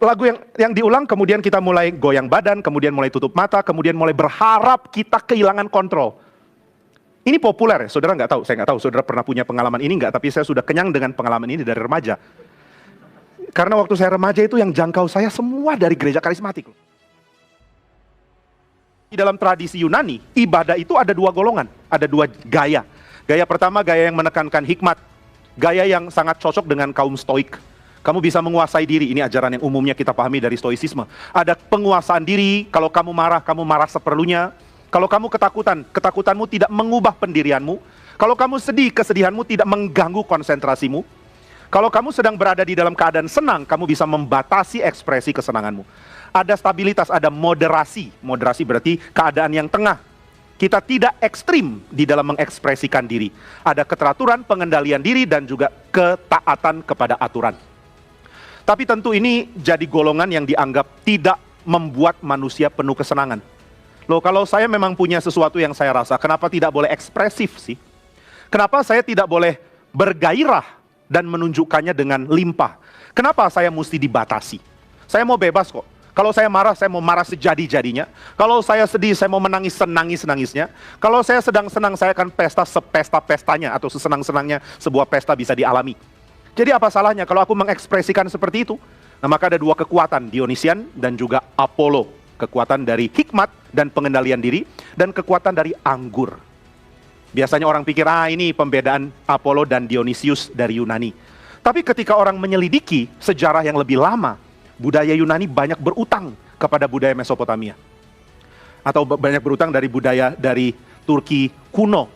Lagu yang diulang, kemudian kita mulai goyang badan, kemudian mulai tutup mata, kemudian mulai berharap kita kehilangan kontrol. Ini populer ya, saudara nggak tahu, saya nggak tahu saudara pernah punya pengalaman ini nggak, tapi saya sudah kenyang dengan pengalaman ini dari remaja. Karena waktu saya remaja itu yang jangkau saya semua dari gereja karismatik. Di dalam tradisi Yunani, ibadah itu ada dua golongan, ada dua gaya. Gaya pertama, gaya yang menekankan hikmat, gaya yang sangat cocok dengan kaum stoik. Kamu bisa menguasai diri, ini ajaran yang umumnya kita pahami dari stoicisme. Ada penguasaan diri, kalau kamu marah seperlunya. Kalau kamu ketakutan, ketakutanmu tidak mengubah pendirianmu. Kalau kamu sedih, kesedihanmu tidak mengganggu konsentrasimu. Kalau kamu sedang berada di dalam keadaan senang, kamu bisa membatasi ekspresi kesenanganmu. Ada stabilitas, ada moderasi. Moderasi berarti keadaan yang tengah. Kita tidak ekstrim di dalam mengekspresikan diri. Ada keteraturan, pengendalian diri, dan juga ketaatan kepada aturan. Tapi tentu ini jadi golongan yang dianggap tidak membuat manusia penuh kesenangan. Loh, kalau saya memang punya sesuatu yang saya rasa, kenapa tidak boleh ekspresif sih? Kenapa saya tidak boleh bergairah dan menunjukkannya dengan limpah? Kenapa saya mesti dibatasi? Saya mau bebas kok. Kalau saya mau marah sejadi-jadinya. Kalau saya sedih, saya mau menangis senangis-nangisnya. Kalau saya sedang senang, saya akan pesta sepesta-pestanya atau sesenang-senangnya sebuah pesta bisa dialami. Jadi apa salahnya kalau aku mengekspresikan seperti itu? Nah, maka ada dua kekuatan, Dionisian dan juga Apollo. Kekuatan dari hikmat dan pengendalian diri, dan kekuatan dari anggur. Biasanya orang pikir, ini pembedaan Apollo dan Dionysius dari Yunani. Tapi ketika orang menyelidiki sejarah yang lebih lama, budaya Yunani banyak berutang kepada budaya Mesopotamia. Atau banyak berutang dari budaya dari Turki kuno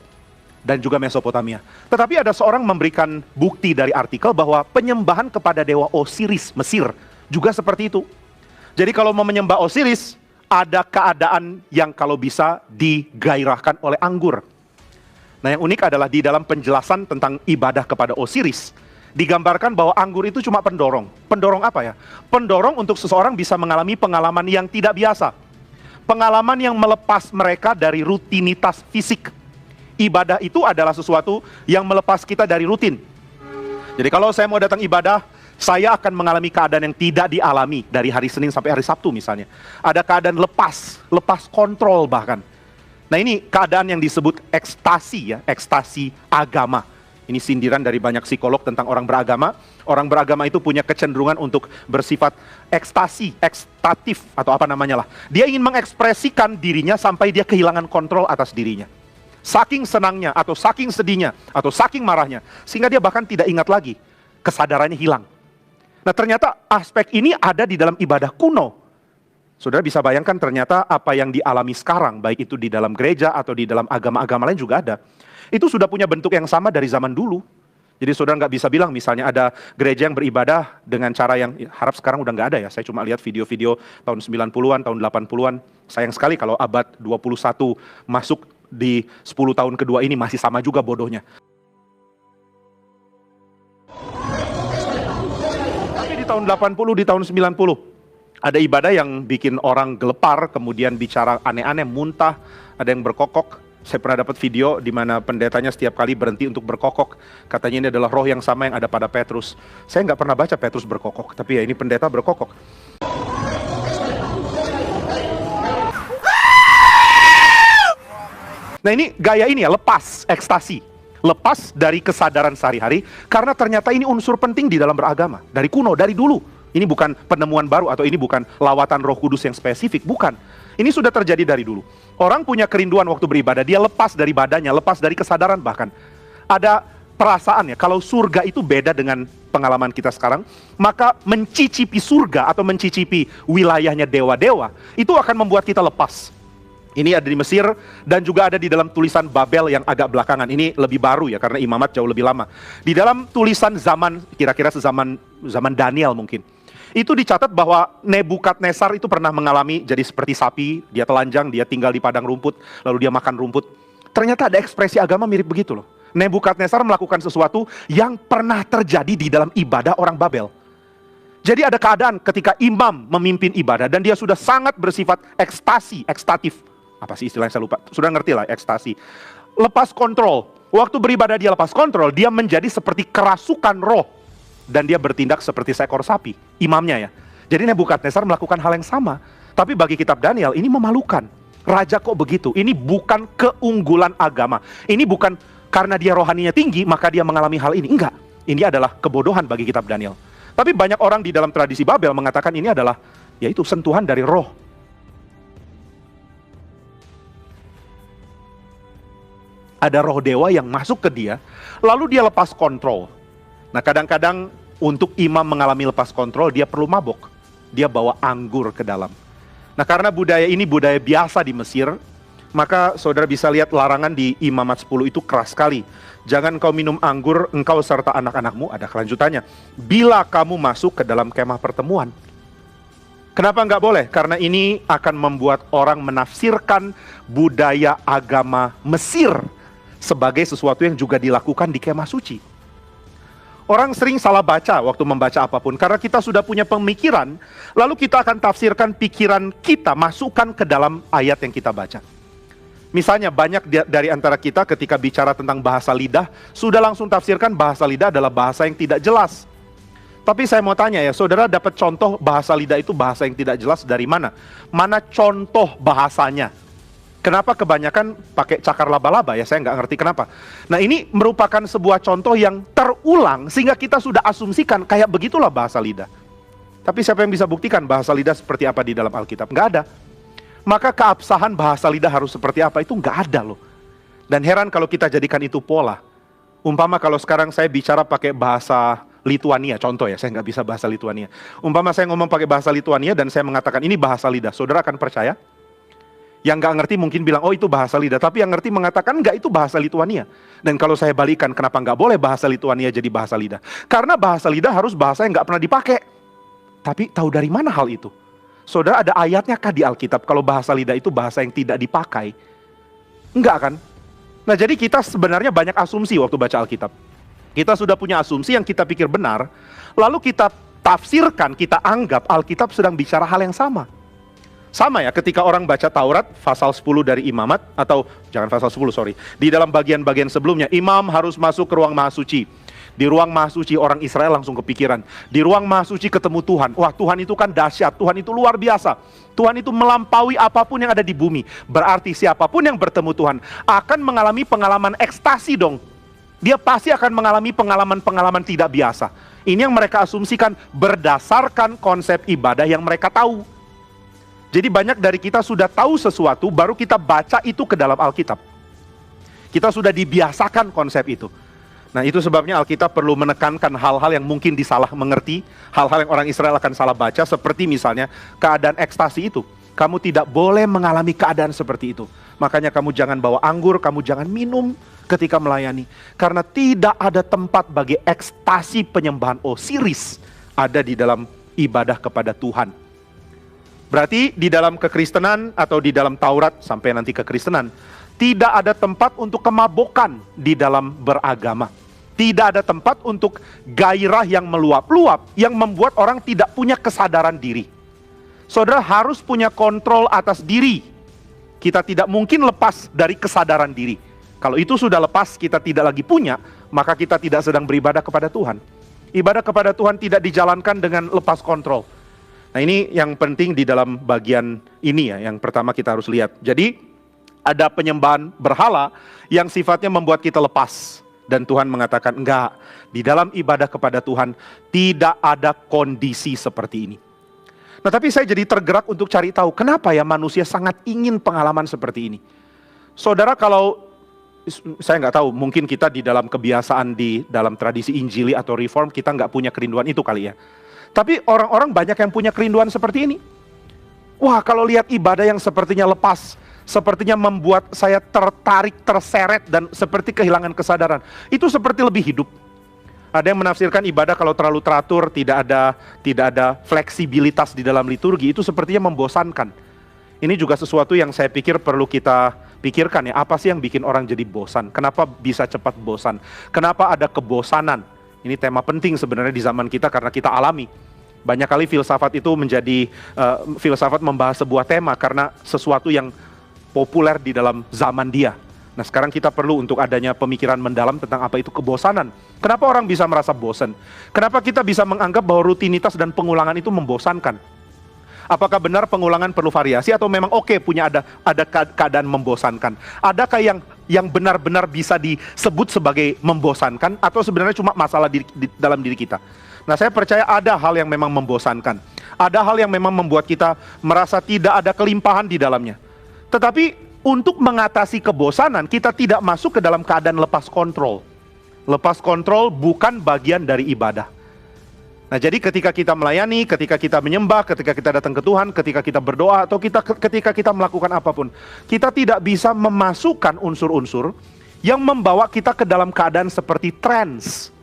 dan juga Mesopotamia. Tetapi ada seorang memberikan bukti dari artikel bahwa penyembahan kepada dewa Osiris Mesir juga seperti itu. Jadi kalau mau menyembah Osiris, ada keadaan yang kalau bisa digairahkan oleh anggur. Nah, yang unik adalah di dalam penjelasan tentang ibadah kepada Osiris, digambarkan bahwa anggur itu cuma pendorong. Pendorong apa ya? Pendorong untuk seseorang bisa mengalami pengalaman yang tidak biasa. Pengalaman yang melepas mereka dari rutinitas fisik. Ibadah itu adalah sesuatu yang melepas kita dari rutin. Jadi kalau saya mau datang ibadah, saya akan mengalami keadaan yang tidak dialami dari hari Senin sampai hari Sabtu misalnya. Ada keadaan lepas kontrol bahkan. Nah, ini keadaan yang disebut ekstasi ya, ekstasi agama. Ini sindiran dari banyak psikolog tentang orang beragama. Orang beragama itu punya kecenderungan untuk bersifat ekstasi, ekstatif atau apa namanya lah. Dia ingin mengekspresikan dirinya sampai dia kehilangan kontrol atas dirinya. Saking senangnya, atau saking sedihnya, atau saking marahnya, sehingga dia bahkan tidak ingat lagi, kesadarannya hilang. Nah, ternyata aspek ini ada di dalam ibadah kuno. Saudara bisa bayangkan ternyata apa yang dialami sekarang, baik itu di dalam gereja atau di dalam agama-agama lain juga ada. Itu sudah punya bentuk yang sama dari zaman dulu. Jadi saudara nggak bisa bilang misalnya ada gereja yang beribadah dengan cara yang harap sekarang udah nggak ada ya. Saya cuma lihat video-video tahun 90-an, tahun 80-an. Sayang sekali kalau abad 21 masuk di 10 tahun kedua ini masih sama juga bodohnya. Tapi di tahun 80, di tahun 90 ada ibadah yang bikin orang gelepar, kemudian bicara aneh-aneh, muntah, ada yang berkokok. Saya pernah dapat video di mana pendetanya setiap kali berhenti untuk berkokok. Katanya ini adalah roh yang sama yang ada pada Petrus. Saya nggak pernah baca Petrus berkokok, tapi ya ini pendeta berkokok. Nah, ini gaya ini ya, lepas, ekstasi. Lepas dari kesadaran sehari-hari, karena ternyata ini unsur penting di dalam beragama. Dari kuno, dari dulu. Ini bukan penemuan baru atau ini bukan lawatan Roh Kudus yang spesifik, bukan. Ini sudah terjadi dari dulu. Orang punya kerinduan waktu beribadah, dia lepas dari badannya, lepas dari kesadaran bahkan. Ada perasaan ya, kalau surga itu beda dengan pengalaman kita sekarang, maka mencicipi surga atau mencicipi wilayahnya dewa-dewa, itu akan membuat kita lepas. Ini ada di Mesir dan juga ada di dalam tulisan Babel yang agak belakangan. Ini lebih baru ya karena imamat jauh lebih lama. Di dalam tulisan zaman kira-kira zaman Daniel mungkin. Itu dicatat bahwa Nebukadnezar itu pernah mengalami jadi seperti sapi, dia telanjang, dia tinggal di padang rumput, lalu dia makan rumput. Ternyata ada ekspresi agama mirip begitu loh. Nebukadnezar melakukan sesuatu yang pernah terjadi di dalam ibadah orang Babel. Jadi ada keadaan ketika imam memimpin ibadah dan dia sudah sangat bersifat ekstasi, ekstatif. Apa sih istilahnya, saya lupa. Sudah ngerti lah, ekstasi. Lepas kontrol. Waktu beribadah dia lepas kontrol, dia menjadi seperti kerasukan roh. Dan dia bertindak seperti seekor sapi, imamnya ya. Jadi Nebukadnezar melakukan hal yang sama. Tapi bagi kitab Daniel, ini memalukan. Raja kok begitu? Ini bukan keunggulan agama. Ini bukan karena dia rohaninya tinggi, maka dia mengalami hal ini. Enggak. Ini adalah kebodohan bagi kitab Daniel. Tapi banyak orang di dalam tradisi Babel mengatakan ini adalah, yaitu sentuhan dari roh. Ada roh dewa yang masuk ke dia, lalu dia lepas kontrol. Nah kadang-kadang untuk imam mengalami lepas kontrol, dia perlu mabok. Dia bawa anggur ke dalam. Nah karena budaya ini budaya biasa di Mesir, maka saudara bisa lihat larangan di Imamat 10 itu keras sekali. Jangan kau minum anggur, engkau serta anak-anakmu, ada kelanjutannya. Bila kamu masuk ke dalam kemah pertemuan. Kenapa nggak boleh? Karena ini akan membuat orang menafsirkan budaya agama Mesir sebagai sesuatu yang juga dilakukan di kemah suci. Orang sering salah baca waktu membaca apapun, karena kita sudah punya pemikiran, lalu kita akan tafsirkan pikiran kita, masukkan ke dalam ayat yang kita baca. Misalnya banyak dari antara kita ketika bicara tentang bahasa lidah, sudah langsung tafsirkan bahasa lidah adalah bahasa yang tidak jelas. Tapi saya mau tanya ya, saudara dapat contoh bahasa lidah itu bahasa yang tidak jelas dari mana? Mana contoh bahasanya? Kenapa kebanyakan pakai cakar laba-laba ya, saya nggak ngerti kenapa. Nah ini merupakan sebuah contoh yang terulang sehingga kita sudah asumsikan kayak begitulah bahasa lidah. Tapi siapa yang bisa buktikan bahasa lidah seperti apa di dalam Alkitab? Nggak ada. Maka keabsahan bahasa lidah harus seperti apa itu nggak ada loh. Dan heran kalau kita jadikan itu pola. Umpama kalau sekarang saya bicara pakai bahasa Lituania, contoh ya, saya nggak bisa bahasa Lituania. Umpama saya ngomong pakai bahasa Lituania dan saya mengatakan ini bahasa lidah, saudara akan percaya? Yang nggak ngerti mungkin bilang, oh itu bahasa lidah. Tapi yang ngerti mengatakan, nggak, itu bahasa Lituania. Dan kalau saya balikan, kenapa nggak boleh bahasa Lituania jadi bahasa lidah? Karena bahasa lidah harus bahasa yang nggak pernah dipakai. Tapi tahu dari mana hal itu? Saudara, ada ayatnya kah di Alkitab kalau bahasa lidah itu bahasa yang tidak dipakai? Enggak kan? Nah jadi kita sebenarnya banyak asumsi waktu baca Alkitab. Kita sudah punya asumsi yang kita pikir benar, lalu kita tafsirkan, kita anggap Alkitab sedang bicara hal yang sama. Sama ya, ketika orang baca Taurat, pasal 10 dari imamat, atau jangan pasal 10, sorry. Di dalam bagian-bagian sebelumnya, imam harus masuk ke ruang maha suci. Di ruang maha suci orang Israel langsung kepikiran. Di ruang maha suci ketemu Tuhan. Wah, Tuhan itu kan dahsyat, Tuhan itu luar biasa. Tuhan itu melampaui apapun yang ada di bumi. Berarti siapapun yang bertemu Tuhan akan mengalami pengalaman ekstasi dong. Dia pasti akan mengalami pengalaman-pengalaman tidak biasa. Ini yang mereka asumsikan berdasarkan konsep ibadah yang mereka tahu. Jadi banyak dari kita sudah tahu sesuatu, baru kita baca itu ke dalam Alkitab. Kita sudah dibiasakan konsep itu. Nah itu sebabnya Alkitab perlu menekankan hal-hal yang mungkin disalah mengerti, hal-hal yang orang Israel akan salah baca, seperti misalnya keadaan ekstasi itu. Kamu tidak boleh mengalami keadaan seperti itu. Makanya kamu jangan bawa anggur, kamu jangan minum ketika melayani. Karena tidak ada tempat bagi ekstasi penyembahan Osiris ada di dalam ibadah kepada Tuhan. Berarti di dalam kekristenan atau di dalam Taurat sampai nanti kekristenan, tidak ada tempat untuk kemabokan di dalam beragama. Tidak ada tempat untuk gairah yang meluap-luap, yang membuat orang tidak punya kesadaran diri. Saudara harus punya kontrol atas diri. Kita tidak mungkin lepas dari kesadaran diri. Kalau itu sudah lepas, kita tidak lagi punya, maka kita tidak sedang beribadah kepada Tuhan. Ibadah kepada Tuhan tidak dijalankan dengan lepas kontrol. Nah ini yang penting di dalam bagian ini ya, yang pertama kita harus lihat. Jadi ada penyembahan berhala yang sifatnya membuat kita lepas. Dan Tuhan mengatakan enggak, di dalam ibadah kepada Tuhan tidak ada kondisi seperti ini. Nah tapi saya jadi tergerak untuk cari tahu kenapa ya manusia sangat ingin pengalaman seperti ini. Saudara, kalau saya nggak tahu, mungkin kita di dalam kebiasaan di dalam tradisi Injili atau Reform kita nggak punya kerinduan itu kali ya. Tapi orang-orang banyak yang punya kerinduan seperti ini. Wah, kalau lihat ibadah yang sepertinya lepas, sepertinya membuat saya tertarik, terseret, dan seperti kehilangan kesadaran. Itu seperti lebih hidup. Ada yang menafsirkan ibadah kalau terlalu teratur, tidak ada fleksibilitas di dalam liturgi, itu sepertinya membosankan. Ini juga sesuatu yang saya pikir perlu kita pikirkan ya, apa sih yang bikin orang jadi bosan? Kenapa bisa cepat bosan? Kenapa ada kebosanan? Ini tema penting sebenarnya di zaman kita karena kita alami. Banyak kali filsafat itu menjadi, filsafat membahas sebuah tema karena sesuatu yang populer di dalam zaman dia. Nah sekarang kita perlu untuk adanya pemikiran mendalam tentang apa itu kebosanan. Kenapa orang bisa merasa bosan? Kenapa kita bisa menganggap bahwa rutinitas dan pengulangan itu membosankan? Apakah benar pengulangan perlu variasi atau memang oke punya ada keadaan membosankan? Adakah yang benar-benar bisa disebut sebagai membosankan atau sebenarnya cuma masalah di dalam diri kita? Nah saya percaya ada hal yang memang membosankan. Ada hal yang memang membuat kita merasa tidak ada kelimpahan di dalamnya. Tetapi untuk mengatasi kebosanan, kita tidak masuk ke dalam keadaan lepas kontrol. Lepas kontrol bukan bagian dari ibadah. Nah jadi ketika kita melayani, ketika kita menyembah, ketika kita datang ke Tuhan, ketika kita berdoa, atau ketika kita melakukan apapun, kita tidak bisa memasukkan unsur-unsur yang membawa kita ke dalam keadaan seperti trance.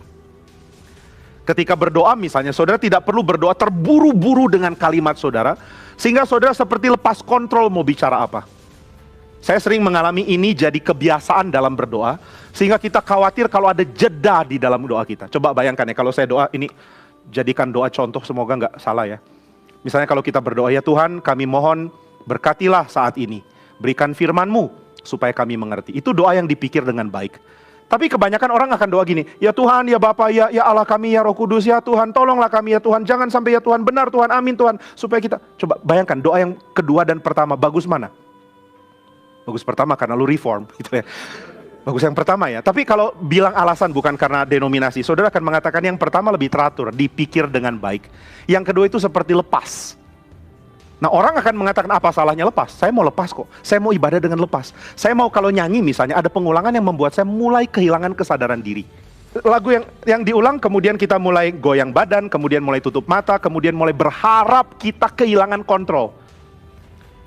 Ketika berdoa misalnya, saudara tidak perlu berdoa terburu-buru dengan kalimat saudara, sehingga saudara seperti lepas kontrol mau bicara apa. Saya sering mengalami ini jadi kebiasaan dalam berdoa, sehingga kita khawatir kalau ada jeda di dalam doa kita. Coba bayangkan ya, kalau saya doa ini, jadikan doa contoh, semoga nggak salah ya. Misalnya kalau kita berdoa, ya Tuhan kami mohon berkatilah saat ini, berikan firman-Mu supaya kami mengerti. Itu doa yang dipikir dengan baik. Tapi kebanyakan orang akan doa gini, ya Tuhan, ya Bapa, ya Allah kami, ya Roh Kudus, ya Tuhan, tolonglah kami ya Tuhan, jangan sampai ya Tuhan, benar Tuhan, amin Tuhan, supaya kita, coba bayangkan doa yang kedua dan pertama, bagus mana? Bagus pertama karena lu reform gitu ya. Bagus yang pertama ya. Tapi kalau bilang alasan bukan karena denominasi, saudara akan mengatakan yang pertama lebih teratur, dipikir dengan baik. Yang kedua itu seperti lepas. Nah orang akan mengatakan apa salahnya lepas? Saya mau lepas kok. Saya mau ibadah dengan lepas. Saya mau kalau nyanyi misalnya ada pengulangan yang membuat saya mulai kehilangan kesadaran diri. Lagu yang diulang kemudian kita mulai goyang badan, kemudian mulai tutup mata, kemudian mulai berharap kita kehilangan kontrol.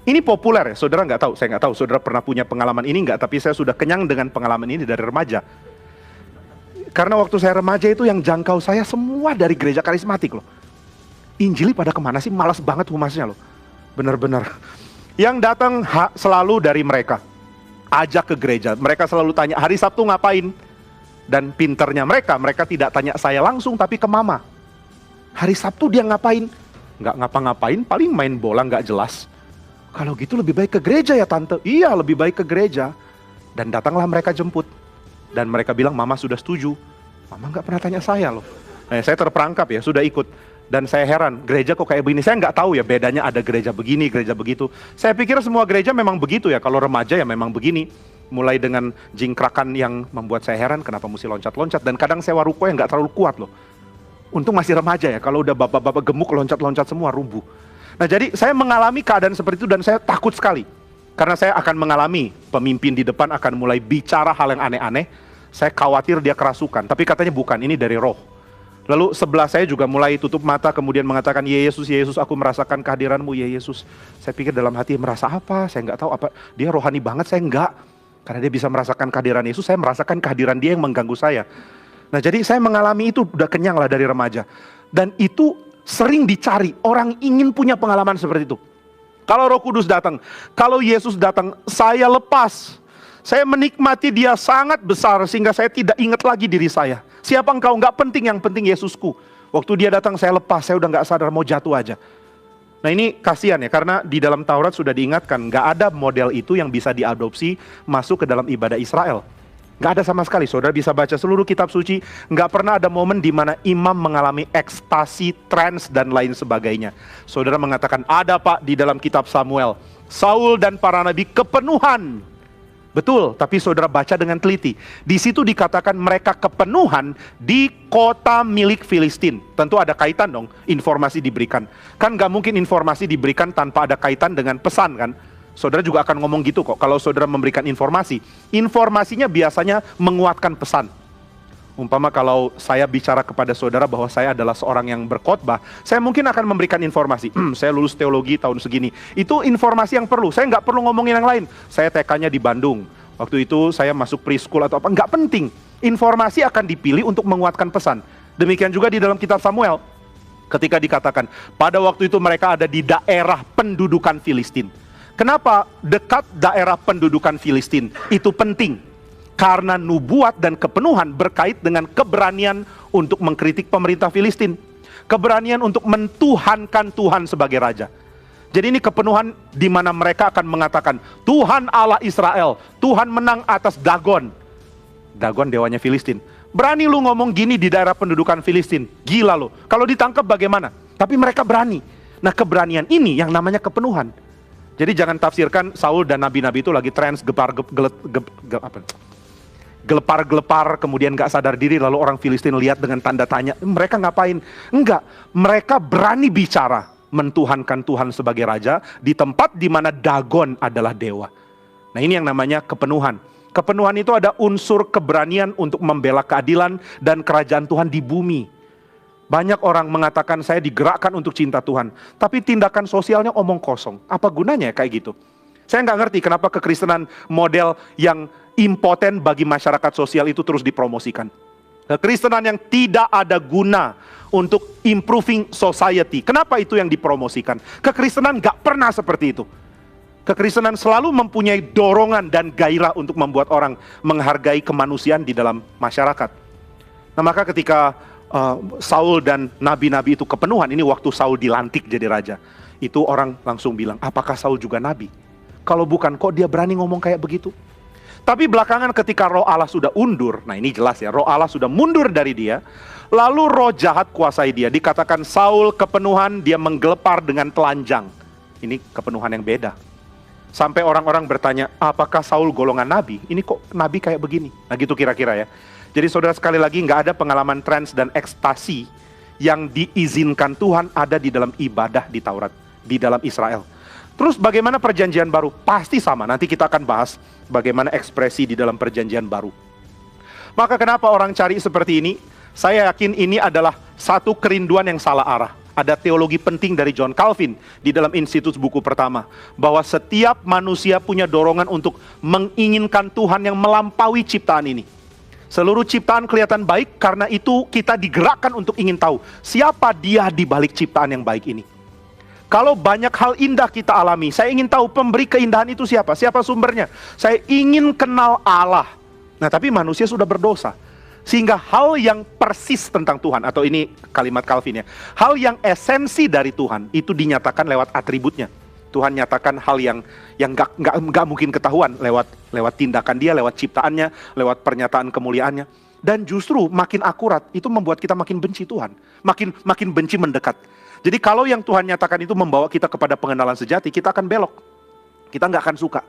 Ini populer ya, saudara nggak tahu, saya nggak tahu saudara pernah punya pengalaman ini nggak, tapi saya sudah kenyang dengan pengalaman ini dari remaja. Karena waktu saya remaja itu yang jangkau saya semua dari gereja karismatik loh. Injili pada kemana sih, malas banget humasnya loh. Benar-benar. Yang datang selalu dari mereka, ajak ke gereja, mereka selalu tanya, hari Sabtu ngapain? Dan pinternya mereka tidak tanya saya langsung tapi ke mama. Hari Sabtu dia ngapain? Nggak ngapa-ngapain, paling main bola nggak jelas. Kalau gitu lebih baik ke gereja ya tante. Iya lebih baik ke gereja. Dan datanglah mereka jemput. Dan mereka bilang mama sudah setuju. Mama nggak pernah tanya saya loh. Nah, saya terperangkap ya sudah ikut. Dan saya heran gereja kok kayak begini. Saya nggak tahu ya bedanya ada gereja begini, gereja begitu. Saya pikir semua gereja memang begitu ya. Kalau remaja ya memang begini. Mulai dengan jingkrakan yang membuat saya heran kenapa mesti loncat-loncat. Dan kadang sewa ruko yang nggak terlalu kuat loh. Untung masih remaja ya. Kalau udah bapak-bapak gemuk loncat-loncat semua rubuh. Nah jadi saya mengalami keadaan seperti itu dan saya takut sekali. Karena saya akan mengalami pemimpin di depan akan mulai bicara hal yang aneh-aneh. Saya khawatir dia kerasukan, tapi katanya bukan, ini dari roh. Lalu sebelah saya juga mulai tutup mata kemudian mengatakan, ya Yesus aku merasakan kehadiran-Mu ya Yesus. Saya pikir dalam hati merasa apa, saya nggak tahu apa, dia rohani banget, saya enggak. Karena dia bisa merasakan kehadiran Yesus, saya merasakan kehadiran dia yang mengganggu saya. Nah jadi saya mengalami itu, udah kenyang lah dari remaja. Dan itu sering dicari, orang ingin punya pengalaman seperti itu. Kalau Roh Kudus datang, kalau Yesus datang, saya lepas. Saya menikmati dia sangat besar sehingga saya tidak ingat lagi diri saya. Siapa engkau? Enggak penting, yang penting Yesusku. Waktu dia datang saya lepas, saya udah enggak sadar, mau jatuh aja. Nah ini kasihan ya, karena di dalam Taurat sudah diingatkan, enggak ada model itu yang bisa diadopsi masuk ke dalam ibadah Israel. Nggak ada sama sekali, saudara bisa baca seluruh kitab suci, nggak pernah ada momen di mana imam mengalami ekstasi, trance, dan lain sebagainya. Saudara mengatakan, ada Pak di dalam kitab Samuel, Saul dan para nabi kepenuhan. Betul, tapi saudara baca dengan teliti. Di situ dikatakan mereka kepenuhan di kota milik Filistin. Tentu ada kaitan dong, informasi diberikan. Kan nggak mungkin informasi diberikan tanpa ada kaitan dengan pesan kan. Saudara juga akan ngomong gitu kok, kalau saudara memberikan informasi. Informasinya biasanya menguatkan pesan. Umpama kalau saya bicara kepada saudara bahwa saya adalah seorang yang berkhotbah, saya mungkin akan memberikan informasi. Saya lulus teologi tahun segini. Itu informasi yang perlu, saya nggak perlu ngomongin yang lain. Saya TK-nya di Bandung. Waktu itu saya masuk preschool atau apa, nggak penting. Informasi akan dipilih untuk menguatkan pesan. Demikian juga di dalam kitab Samuel. Ketika dikatakan, pada waktu itu mereka ada di daerah pendudukan Filistin. Kenapa dekat daerah pendudukan Filistin? Itu penting. Karena nubuat dan kepenuhan berkait dengan keberanian untuk mengkritik pemerintah Filistin. Keberanian untuk mentuhankan Tuhan sebagai raja. Jadi ini kepenuhan di mana mereka akan mengatakan, Tuhan Allah Israel, Tuhan menang atas Dagon. Dagon dewanya Filistin. Berani lu ngomong gini di daerah pendudukan Filistin. Gila lu. Kalau ditangkap bagaimana? Tapi mereka berani. Nah, keberanian ini yang namanya kepenuhan. Jadi jangan tafsirkan Saul dan nabi-nabi itu lagi trans gelepar-gelepar, kemudian gak sadar diri, lalu orang Filistin lihat dengan tanda tanya, mereka ngapain? Enggak, mereka berani bicara, mentuhankan Tuhan sebagai raja, di tempat di mana Dagon adalah dewa. Nah, ini yang namanya kepenuhan. Kepenuhan itu ada unsur keberanian untuk membela keadilan dan kerajaan Tuhan di bumi. Banyak orang mengatakan saya digerakkan untuk cinta Tuhan, tapi tindakan sosialnya omong kosong. Apa gunanya kayak gitu? Saya nggak ngerti kenapa kekristenan model yang impoten bagi masyarakat sosial itu terus dipromosikan. Kekristenan yang tidak ada guna untuk improving society. Kenapa itu yang dipromosikan? Kekristenan nggak pernah seperti itu. Kekristenan selalu mempunyai dorongan dan gairah untuk membuat orang menghargai kemanusiaan di dalam masyarakat. Nah, maka ketika Saul dan nabi-nabi itu kepenuhan, ini waktu Saul dilantik jadi raja, itu orang langsung bilang, apakah Saul juga nabi? Kalau bukan, kok dia berani ngomong kayak begitu? Tapi belakangan ketika roh Allah sudah undur, nah ini jelas ya, roh Allah sudah mundur dari dia, lalu roh jahat kuasai dia. Dikatakan Saul kepenuhan, dia menggelepar dengan telanjang. Ini kepenuhan yang beda. Sampai orang-orang bertanya, apakah Saul golongan nabi? Ini kok nabi kayak begini? Nah gitu kira-kira ya. Jadi saudara, sekali lagi nggak ada pengalaman trans dan ekstasi yang diizinkan Tuhan ada di dalam ibadah di Taurat, di dalam Israel. Terus bagaimana perjanjian baru? Pasti sama, nanti kita akan bahas bagaimana ekspresi di dalam perjanjian baru. Maka kenapa orang cari seperti ini? Saya yakin ini adalah satu kerinduan yang salah arah. Ada teologi penting dari John Calvin di dalam Institut Buku Pertama, bahwa setiap manusia punya dorongan untuk menginginkan Tuhan yang melampaui ciptaan ini. Seluruh ciptaan kelihatan baik, karena itu kita digerakkan untuk ingin tahu siapa dia di balik ciptaan yang baik ini. Kalau banyak hal indah kita alami, saya ingin tahu pemberi keindahan itu siapa, siapa sumbernya. Saya ingin kenal Allah. Nah, tapi manusia sudah berdosa, sehingga hal yang persis tentang Tuhan, atau ini kalimat Calvin ya, hal yang esensi dari Tuhan itu dinyatakan lewat atributnya. Tuhan nyatakan hal yang nggak mungkin ketahuan lewat tindakan dia, lewat ciptaannya, lewat pernyataan kemuliaannya. Dan justru makin akurat itu membuat kita makin benci Tuhan, makin benci mendekat. Jadi kalau yang Tuhan nyatakan itu membawa kita kepada pengenalan sejati, kita akan belok, kita nggak akan suka.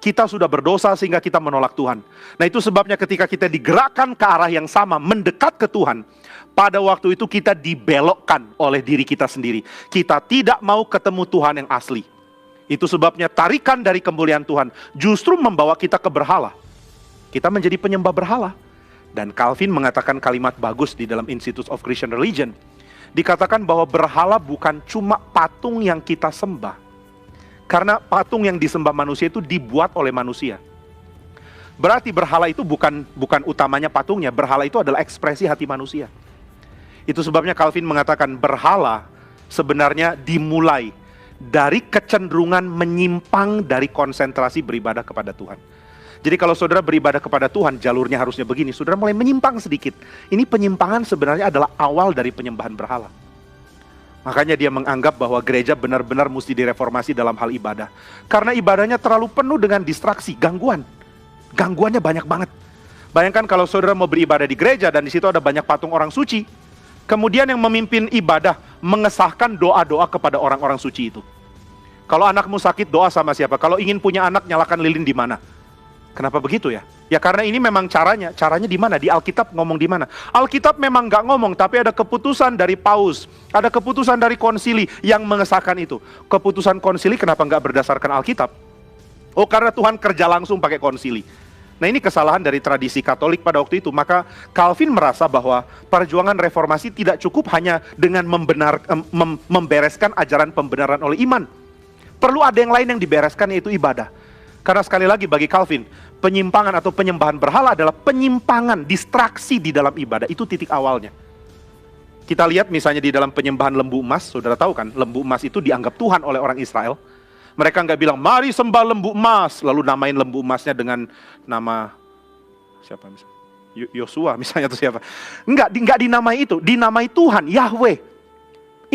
Kita sudah berdosa sehingga kita menolak Tuhan. Nah, itu sebabnya ketika kita digerakkan ke arah yang sama, mendekat ke Tuhan, pada waktu itu kita dibelokkan oleh diri kita sendiri. Kita tidak mau ketemu Tuhan yang asli. Itu sebabnya tarikan dari kemuliaan Tuhan justru membawa kita ke berhala. Kita menjadi penyembah berhala. Dan Calvin mengatakan kalimat bagus di dalam Institute of Christian Religion. Dikatakan bahwa berhala bukan cuma patung yang kita sembah. Karena patung yang disembah manusia itu dibuat oleh manusia. Berarti berhala itu bukan utamanya patungnya. Berhala itu adalah ekspresi hati manusia. Itu sebabnya Calvin mengatakan berhala sebenarnya dimulai dari kecenderungan menyimpang dari konsentrasi beribadah kepada Tuhan. Jadi kalau saudara beribadah kepada Tuhan, jalurnya harusnya begini. Saudara mulai menyimpang sedikit. Ini penyimpangan sebenarnya adalah awal dari penyembahan berhala. Makanya dia menganggap bahwa gereja benar-benar mesti direformasi dalam hal ibadah. Karena ibadahnya terlalu penuh dengan distraksi, gangguan. Gangguannya banyak banget. Bayangkan kalau saudara mau beribadah di gereja dan di situ ada banyak patung orang suci. Kemudian yang memimpin ibadah mengesahkan doa-doa kepada orang-orang suci itu. Kalau anakmu sakit, doa sama siapa? Kalau ingin punya anak, nyalakan lilin di mana? Kenapa begitu ya? Ya karena ini memang caranya. Caranya di mana? Di Alkitab ngomong di mana? Alkitab memang nggak ngomong, tapi ada keputusan dari Paus, ada keputusan dari konsili yang mengesahkan itu. Keputusan konsili kenapa nggak berdasarkan Alkitab? Oh, karena Tuhan kerja langsung pakai konsili. Nah, ini kesalahan dari tradisi Katolik pada waktu itu. Maka Calvin merasa bahwa perjuangan reformasi tidak cukup hanya dengan membereskan ajaran pembenaran oleh iman. Perlu ada yang lain yang dibereskan, yaitu ibadah. Karena sekali lagi bagi Calvin, penyimpangan atau penyembahan berhala adalah penyimpangan, distraksi di dalam ibadah. Itu titik awalnya. Kita lihat misalnya di dalam penyembahan lembu emas, saudara tahu kan, lembu emas itu dianggap Tuhan oleh orang Israel. Mereka nggak bilang, mari sembah lembu emas, lalu namain lembu emasnya dengan nama, siapa misalnya? Yosua misalnya atau siapa. Enggak dinamai itu, dinamai Tuhan, Yahweh.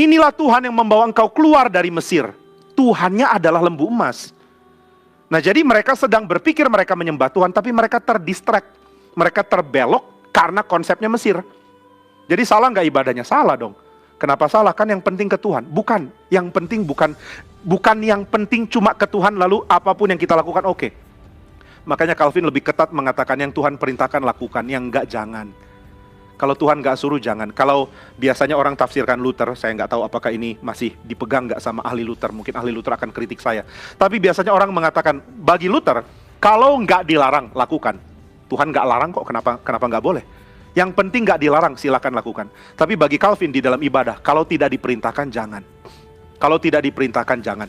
Inilah Tuhan yang membawa engkau keluar dari Mesir. Tuhannya adalah lembu emas. Nah jadi mereka sedang berpikir mereka menyembah Tuhan, tapi mereka terdistract, mereka terbelok karena konsepnya Mesir. Jadi salah nggak ibadahnya? Salah dong. Kenapa salah? Kan yang penting ke Tuhan. Bukan, yang penting bukan yang penting cuma ke Tuhan lalu apapun yang kita lakukan oke. Makanya Calvin lebih ketat mengatakan yang Tuhan perintahkan lakukan, yang enggak jangan. Kalau Tuhan nggak suruh jangan. Kalau biasanya orang tafsirkan Luther, saya nggak tahu apakah ini masih dipegang nggak sama ahli Luther. Mungkin ahli Luther akan kritik saya. Tapi biasanya orang mengatakan, bagi Luther, kalau nggak dilarang, lakukan. Tuhan nggak larang kok, kenapa nggak boleh? Yang penting nggak dilarang, silakan lakukan. Tapi bagi Calvin di dalam ibadah, kalau tidak diperintahkan, jangan. Kalau tidak diperintahkan, jangan.